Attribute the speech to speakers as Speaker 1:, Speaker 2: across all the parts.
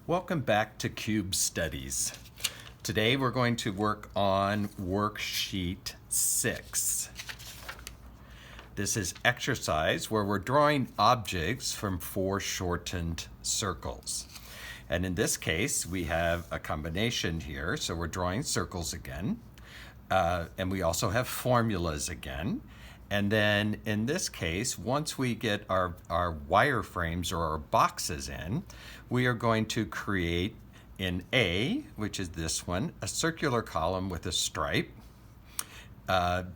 Speaker 1: Welcome back to Cube Studies. Today we're going to work on worksheet 6. This is exercise where we're drawing objects from foreshortened circles. And in this case, we have a combination here. So we're drawing circles again. And we also have formulas again. And then in this case, once we get our wireframes or our boxes in, we are going to create in A, which is this one, a circular column with a stripe.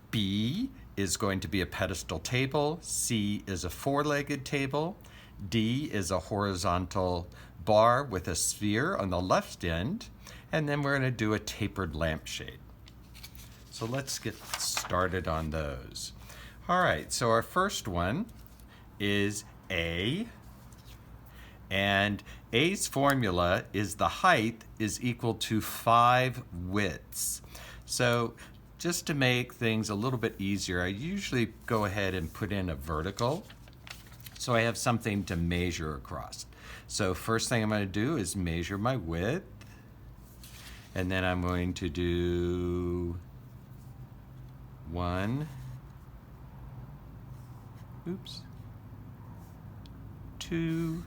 Speaker 1: B is going to be a pedestal table. C is a four-legged table. D is a horizontal bar with a sphere on the left end. And then we're going to do a tapered lampshade. So let's get started on those. All right, so our first one is A, and A's formula is the height is equal to 5 widths. So just to make things a little bit easier, I usually go ahead and put in a vertical so I have something to measure across. So first thing I'm going to do is measure my width, and then I'm going to do 2,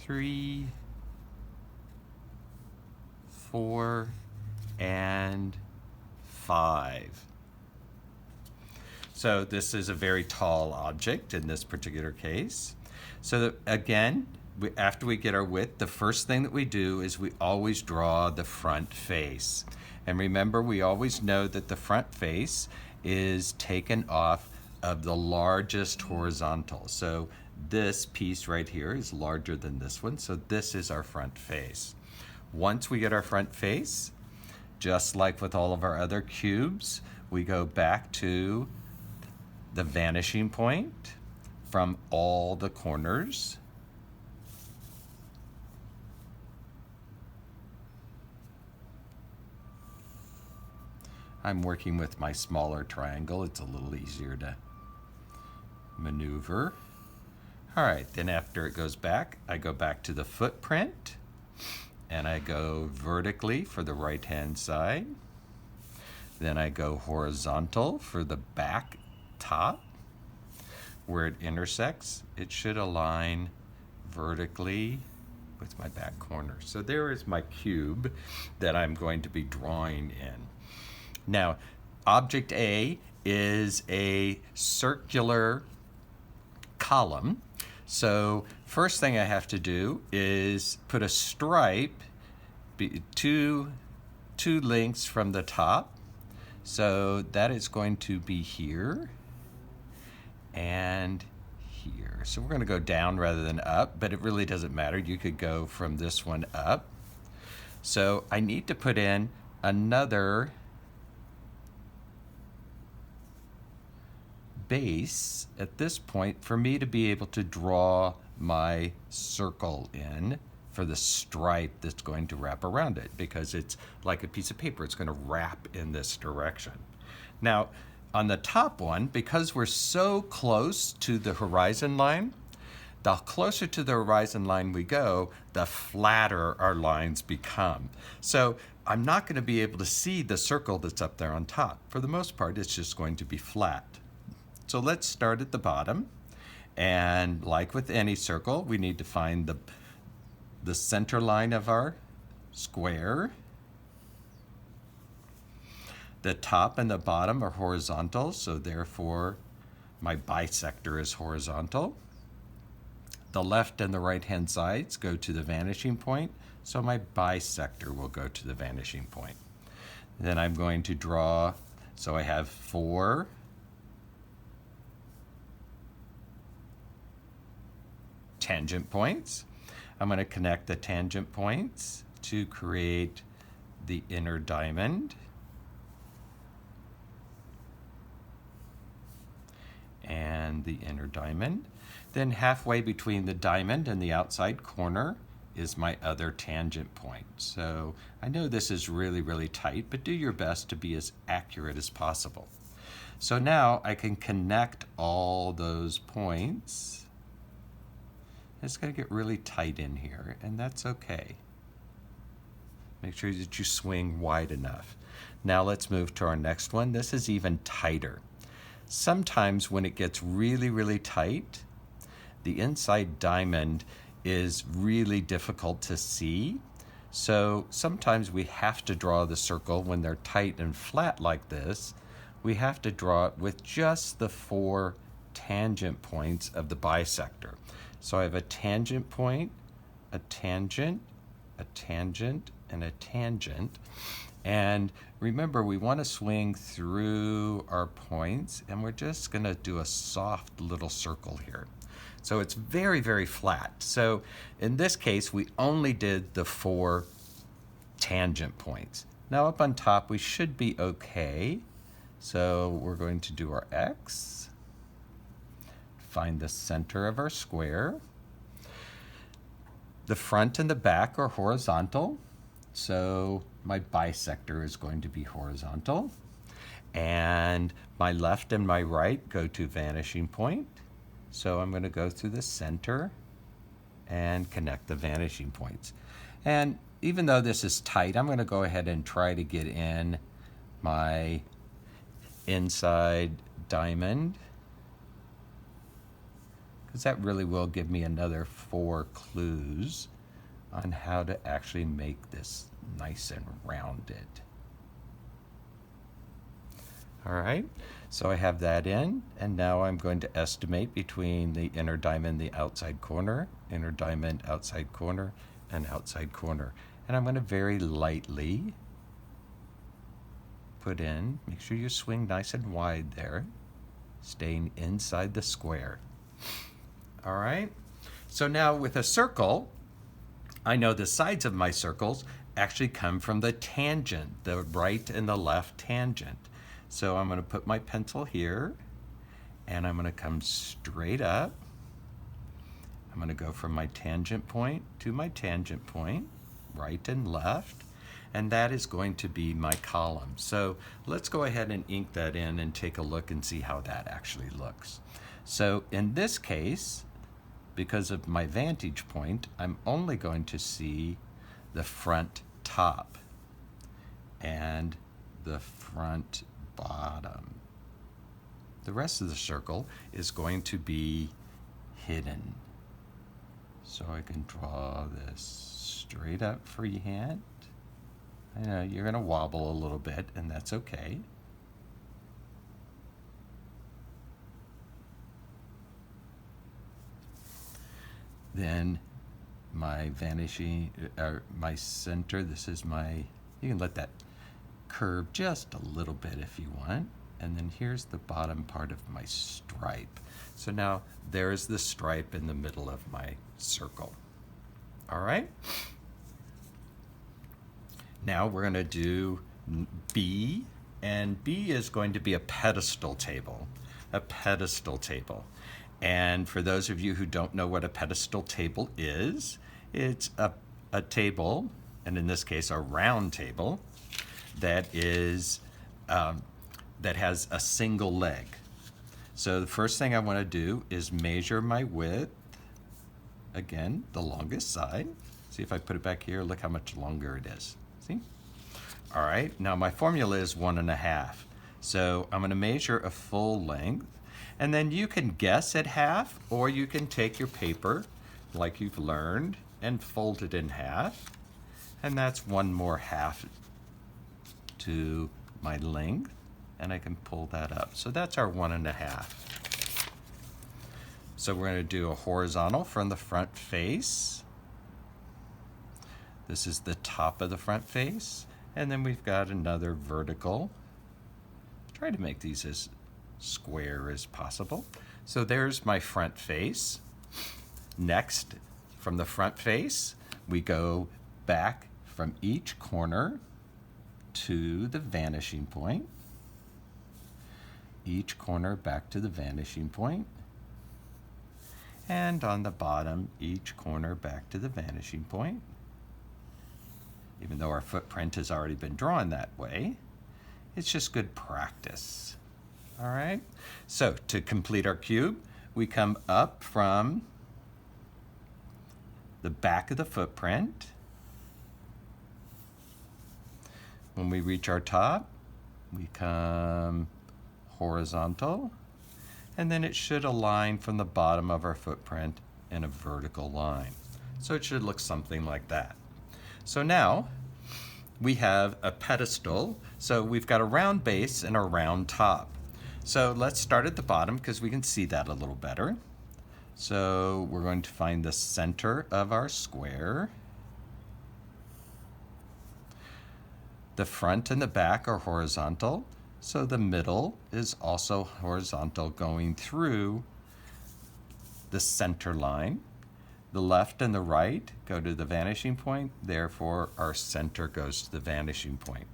Speaker 1: 3, 4, and 5. So this is a very tall object in this particular case. So again, after we get our width, the first thing that we do is we always draw the front face. And remember, we always know that the front face is taken off of the largest horizontal. So this piece right here is larger than this one, so this is our front face. Once we get our front face, just like with all of our other cubes, we go back to the vanishing point from all the corners. I'm working with my smaller triangle. It's a little easier to maneuver. All right, then after it goes back, I go back to the footprint and I go vertically for the right-hand side. Then I go horizontal for the back top. Where it intersects, it should align vertically with my back corner. So there is my cube that I'm going to be drawing in. Now, object A is a circular column. So first thing I have to do is put a stripe two lengths from the top. So that is going to be here and here. So we're going to go down rather than up, but it really doesn't matter. You could go from this one up. So I need to put in another base at this point for me to be able to draw my circle in for the stripe that's going to wrap around it, because it's like a piece of paper. It's going to wrap in this direction. Now, on the top one, because we're so close to the horizon line, the closer to the horizon line we go, the flatter our lines become. So I'm not going to be able to see the circle that's up there on top. For the most part, it's just going to be flat. So let's start at the bottom, and like with any circle, we need to find the center line of our square. The top and the bottom are horizontal, so therefore my bisector is horizontal. The left and the right-hand sides go to the vanishing point, so my bisector will go to the vanishing point. Then I'm going to draw, so I have 4 tangent points. I'm going to connect the tangent points to create the inner diamond. And the inner diamond. Then halfway between the diamond and the outside corner is my other tangent point. So I know this is really, really tight, but do your best to be as accurate as possible. So now I can connect all those points It's going to get really tight in here, and that's okay. Make sure that you swing wide enough. Now let's move to our next one. This is even tighter. Sometimes when it gets really, really tight, the inside diamond is really difficult to see. So sometimes we have to draw the circle when they're tight and flat like this. We have to draw it with just the 4 tangent points of the bisector. So I have a tangent point, a tangent, a tangent, and a tangent. And remember, we want to swing through our points, and we're just going to do a soft little circle here. So it's very, very flat. So in this case, we only did the 4 tangent points. Now up on top, we should be okay. So we're going to do our X, find the center of our square. The front and the back are horizontal. So my bisector is going to be horizontal. And my left and my right go to vanishing point. So I'm going to go through the center and connect the vanishing points. And even though this is tight, I'm going to go ahead and try to get in my inside diamond, because that really will give me another 4 clues on how to actually make this nice and rounded. All right, so I have that in, and now I'm going to estimate between the inner diamond, the outside corner, inner diamond, outside corner, and outside corner. And I'm going to very lightly put in, make sure you swing nice and wide there, staying inside the square. All right, so now with a circle, I know the sides of my circles actually come from the tangent, the right and the left tangent. So I'm going to put my pencil here, and I'm going to come straight up. I'm going to go from my tangent point to my tangent point, right and left, and that is going to be my column. So let's go ahead and ink that in and take a look and see how that actually looks. So in this case, because of my vantage point, I'm only going to see the front top and the front bottom. The rest of the circle is going to be hidden. So I can draw this straight up freehand. I know you're going to wobble a little bit, and that's okay. Then my vanishing, my center, this is my, you can let that curve just a little bit if you want. And then here's the bottom part of my stripe. So now there's the stripe in the middle of my circle. All right. Now we're going to do B, and B is going to be a pedestal table. A pedestal table. And for those of you who don't know what a pedestal table is, it's a table, and in this case a round table, that is that has a single leg. So the first thing I want to do is measure my width. Again, the longest side. See if I put it back here, look how much longer it is. See? All right, now my formula is 1.5. So I'm going to measure a full length, and then you can guess at half, or you can take your paper, like you've learned, and fold it in half. And that's 1 more half to my length, and I can pull that up. So that's our 1.5. So we're going to do a horizontal from the front face. This is the top of the front face. And then we've got another vertical. Try to make these as square as possible. So there's my front face. Next, from the front face, we go back from each corner to the vanishing point. Each corner back to the vanishing point. And on the bottom, each corner back to the vanishing point. Even though our footprint has already been drawn that way, it's just good practice. All right, so to complete our cube, we come up from the back of the footprint. When we reach our top, we come horizontal, and then it should align from the bottom of our footprint in a vertical line. So it should look something like that. So now we have a pedestal. So we've got a round base and a round top. So let's start at the bottom because we can see that a little better. So we're going to find the center of our square. The front and the back are horizontal, so the middle is also horizontal going through the center line. The left and the right go to the vanishing point, therefore our center goes to the vanishing point.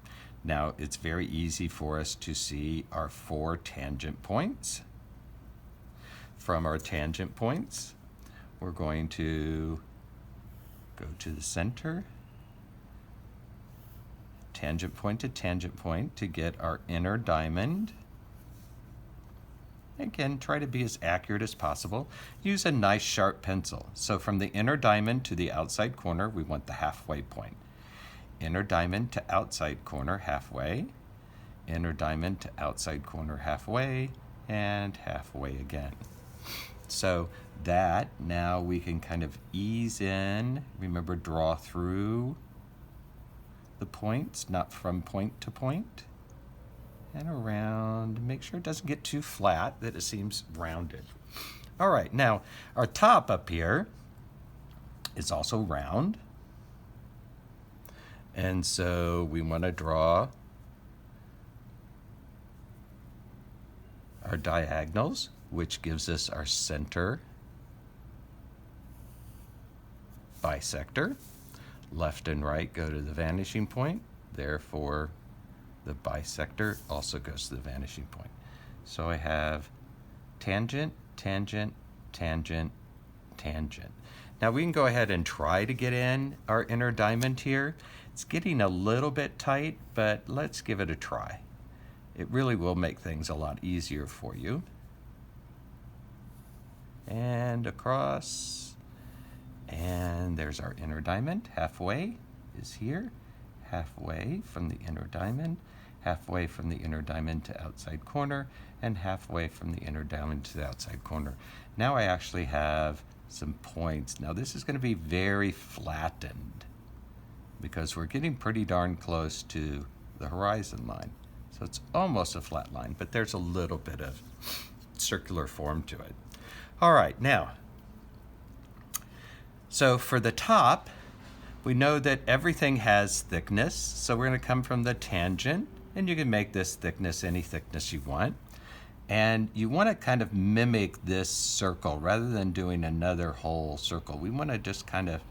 Speaker 1: Now it's very easy for us to see our 4 tangent points. From our tangent points, we're going to go to the center, tangent point to get our inner diamond. Again, try to be as accurate as possible. Use a nice sharp pencil. So from the inner diamond to the outside corner, we want the halfway point. Inner diamond to outside corner, halfway. Inner diamond to outside corner, halfway, and halfway again. So that, now we can kind of ease in. Remember, draw through the points, not from point to point. And around, make sure it doesn't get too flat, that it seems rounded. All right, now our top up here is also round. And so we want to draw our diagonals, which gives us our center bisector. Left and right go to the vanishing point, therefore the bisector also goes to the vanishing point. So I have tangent, tangent, tangent, tangent. Now we can go ahead and try to get in our inner diamond here. It's getting a little bit tight, but let's give it a try. It really will make things a lot easier for you. And across, and there's our inner diamond. Halfway is here, halfway from the inner diamond, halfway from the inner diamond to outside corner, and halfway from the inner diamond to the outside corner. Now I actually have some points. Now this is going to be very flattened because we're getting pretty darn close to the horizon line. So it's almost a flat line, but there's a little bit of circular form to it. All right, now, so for the top, we know that everything has thickness, so we're going to come from the tangent, and you can make this thickness any thickness you want. And you want to kind of mimic this circle rather than doing another whole circle. We want to just kind of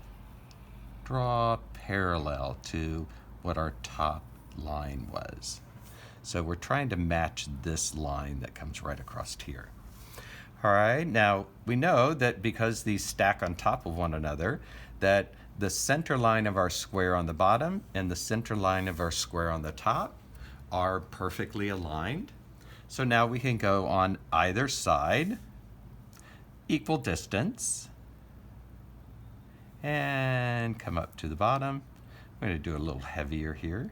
Speaker 1: draw parallel to what our top line was. So we're trying to match this line that comes right across here. All right, now we know that because these stack on top of one another, that the center line of our square on the bottom and the center line of our square on the top are perfectly aligned. So now we can go on either side, equal distance, and come up to the bottom. I'm going to do a little heavier here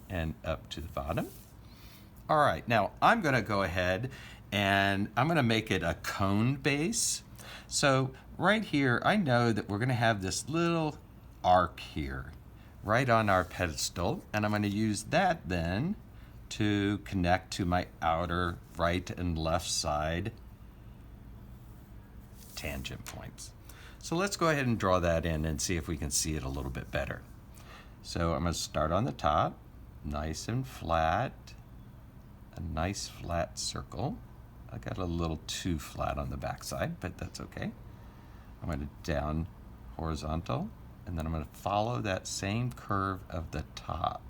Speaker 1: and up to the bottom. All right, now I'm going to go ahead and I'm going to make it a cone base. So right here, I know that we're going to have this little arc here right on our pedestal, and I'm going to use that then to connect to my outer right and left side tangent points. So let's go ahead and draw that in and see if we can see it a little bit better. So I'm going to start on the top, nice and flat, a nice flat circle. I got a little too flat on the back side, but that's okay. I'm going to down horizontal, and then I'm going to follow that same curve of the top,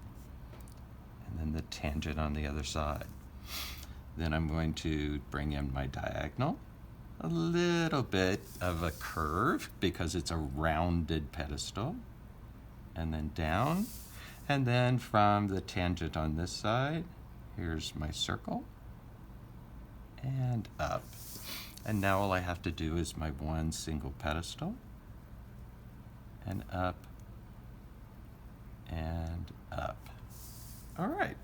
Speaker 1: and then the tangent on the other side. Then I'm going to bring in my diagonal, a little bit of a curve because it's a rounded pedestal, and then down, and then from the tangent on this side, here's my circle, and up. And now all I have to do is my one single pedestal, and up and up. All right,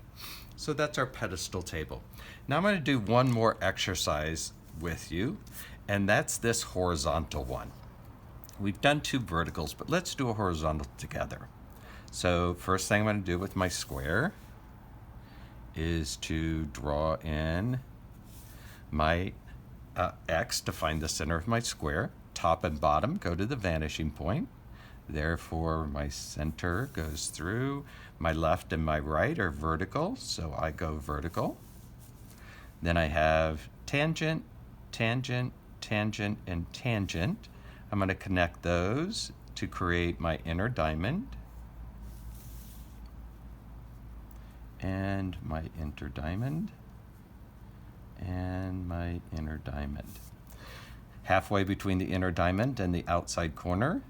Speaker 1: so that's our pedestal table. Now I'm going to do one more exercise with you, and that's this horizontal one. We've done two verticals, but let's do a horizontal together. So first thing I'm going to do with my square is to draw in my X to find the center of my square. Top and bottom go to the vanishing point. Therefore, my center goes through. My left and my right are vertical, so I go vertical. Then I have tangent, tangent, tangent, and tangent. I'm going to connect those to create my inner diamond. And my inner diamond. And my inner diamond. Halfway between the inner diamond and the outside corner.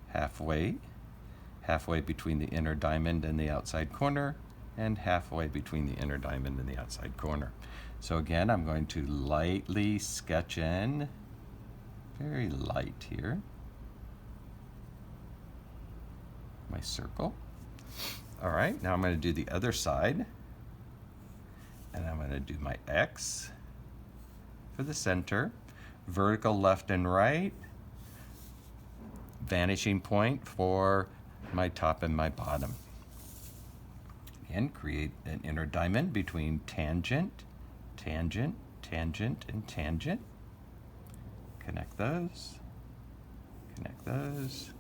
Speaker 1: Halfway between the inner diamond and the outside corner, and halfway between the inner diamond and the outside corner. So again, I'm going to lightly sketch in, very light here, my circle. All right, now I'm going to do the other side, and I'm going to do my X for the center, vertical left and right, vanishing point for my top and my bottom. And create an inner diamond between tangent, tangent, tangent, and tangent. Connect those. Connect those.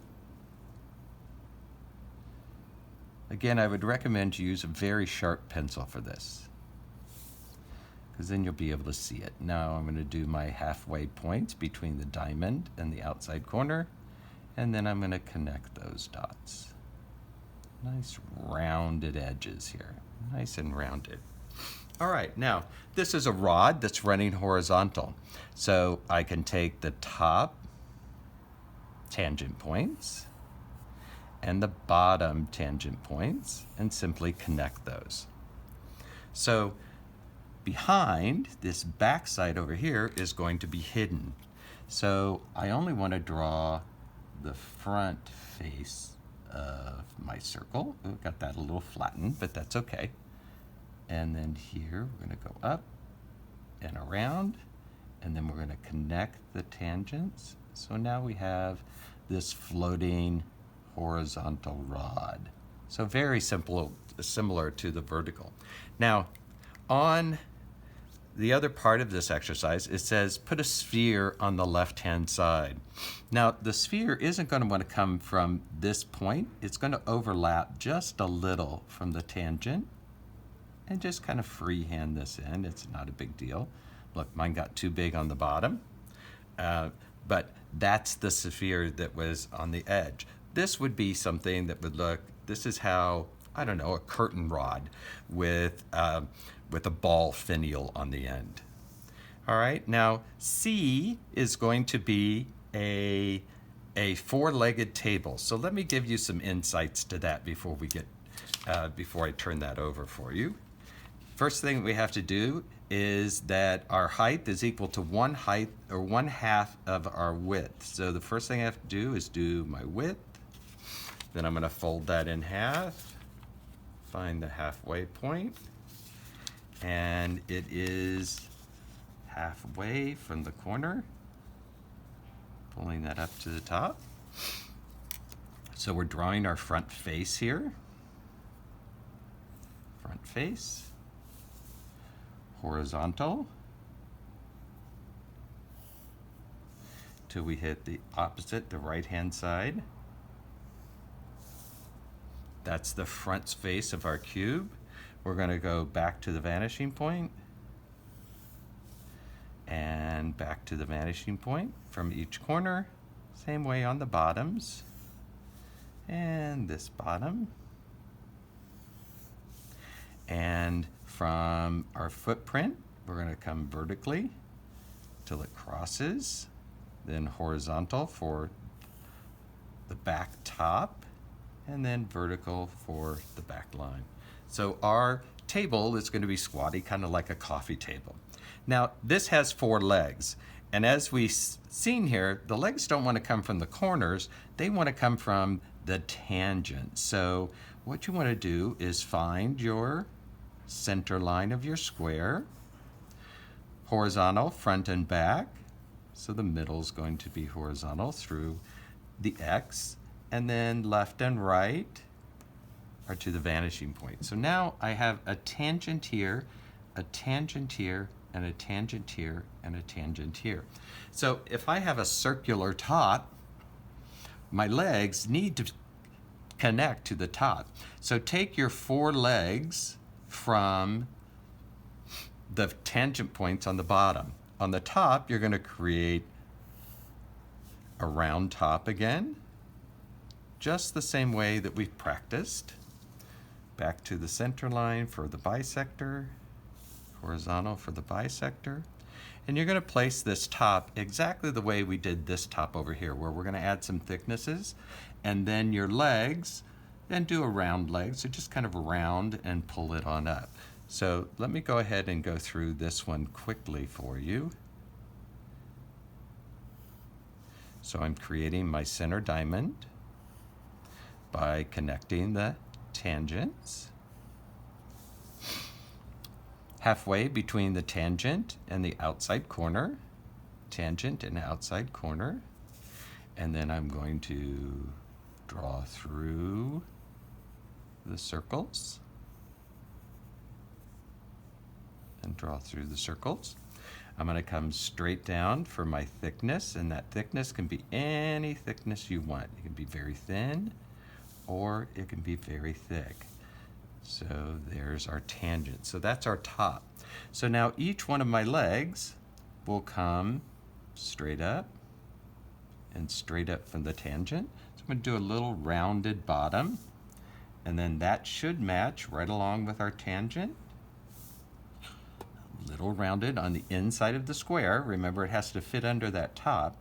Speaker 1: Again, I would recommend you use a very sharp pencil for this, because then you'll be able to see it. Now I'm going to do my halfway points between the diamond and the outside corner. And then I'm going to connect those dots. Nice rounded edges here. Nice and rounded. All right, now this is a rod that's running horizontal. So I can take the top tangent points and the bottom tangent points and simply connect those. So behind this backside over here is going to be hidden. So I only want to draw the front face of my circle. Ooh, got that a little flattened, but that's okay. And then here we're going to go up and around, and then we're going to connect the tangents. So now we have this floating horizontal rod. So very simple, similar to the vertical. Now, on the other part of this exercise, it says put a sphere on the left-hand side. Now, the sphere isn't going to want to come from this point. It's going to overlap just a little from the tangent and just kind of freehand this in. It's not a big deal. Look, mine got too big on the bottom, but that's the sphere that was on the edge. This would be something that would look, this is how, I don't know, a curtain rod with a ball finial on the end. All right, now C is going to be a four-legged table. So let me give you some insights to that before I turn that over for you. First thing we have to do is that our height is equal to one half of our width. So the first thing I have to do is do my width. Then I'm going to fold that in half, find the halfway point, and it is halfway from the corner, pulling that up to the top. So we're drawing our front face here. Front face, horizontal, till we hit the opposite, the right-hand side. That's the front face of our cube. We're going to go back to the vanishing point and back to the vanishing point from each corner. Same way on the bottoms. And this bottom. And from our footprint, we're going to come vertically till it crosses, then horizontal for the back top, and then vertical for the back line. So our table is going to be squatty, kind of like a coffee table. Now, this has 4 legs, And as we've seen here, the legs don't want to come from the corners, they want to come from the tangent. So what you want to do is find your center line of your square, horizontal front and back. So the middle is going to be horizontal through the X, and then left and right are to the vanishing point. So now I have a tangent here, a tangent here, and a tangent here, and a tangent here. So if I have a circular top, my legs need to connect to the top. So take your 4 legs from the tangent points on the bottom. On the top, you're going to create a round top again, just the same way that we've practiced. Back to the center line for the bisector, horizontal for the bisector. And you're going to place this top exactly the way we did this top over here, where we're going to add some thicknesses, and then your legs, and do a round leg, so just kind of round and pull it on up. So let me go ahead and go through this one quickly for you. So I'm creating my center diamond by connecting the tangents. Halfway between the tangent and the outside corner, tangent and outside corner, and then I'm going to draw through the circles and draw through the circles. I'm going to come straight down for my thickness, and that thickness can be any thickness you want. It can be very thin or it can be very thick. So there's our tangent. So that's our top. So now each one of my legs will come straight up and straight up from the tangent. So I'm going to do a little rounded bottom, and then that should match right along with our tangent. A little rounded on the inside of the square. Remember, it has to fit under that top.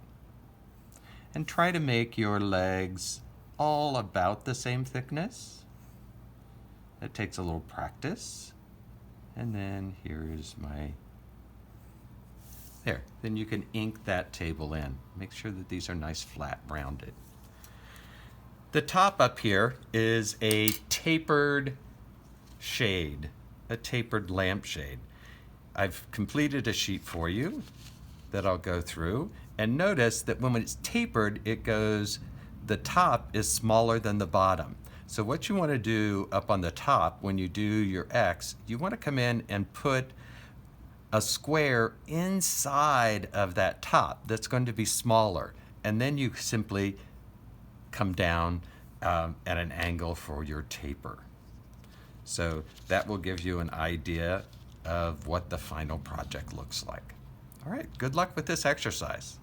Speaker 1: And try to make your legs all about the same thickness. It takes a little practice. And then here is my, there. Then you can ink that table in. Make sure that these are nice, flat, rounded. The top up here is a tapered shade, a tapered lampshade. I've completed a sheet for you that I'll go through. And notice that when it's tapered, it goes, the top is smaller than the bottom. So what you want to do up on the top when you do your X, you want to come in and put a square inside of that top that's going to be smaller. And then you simply come down at an angle for your taper. So that will give you an idea of what the final project looks like. All right, good luck with this exercise.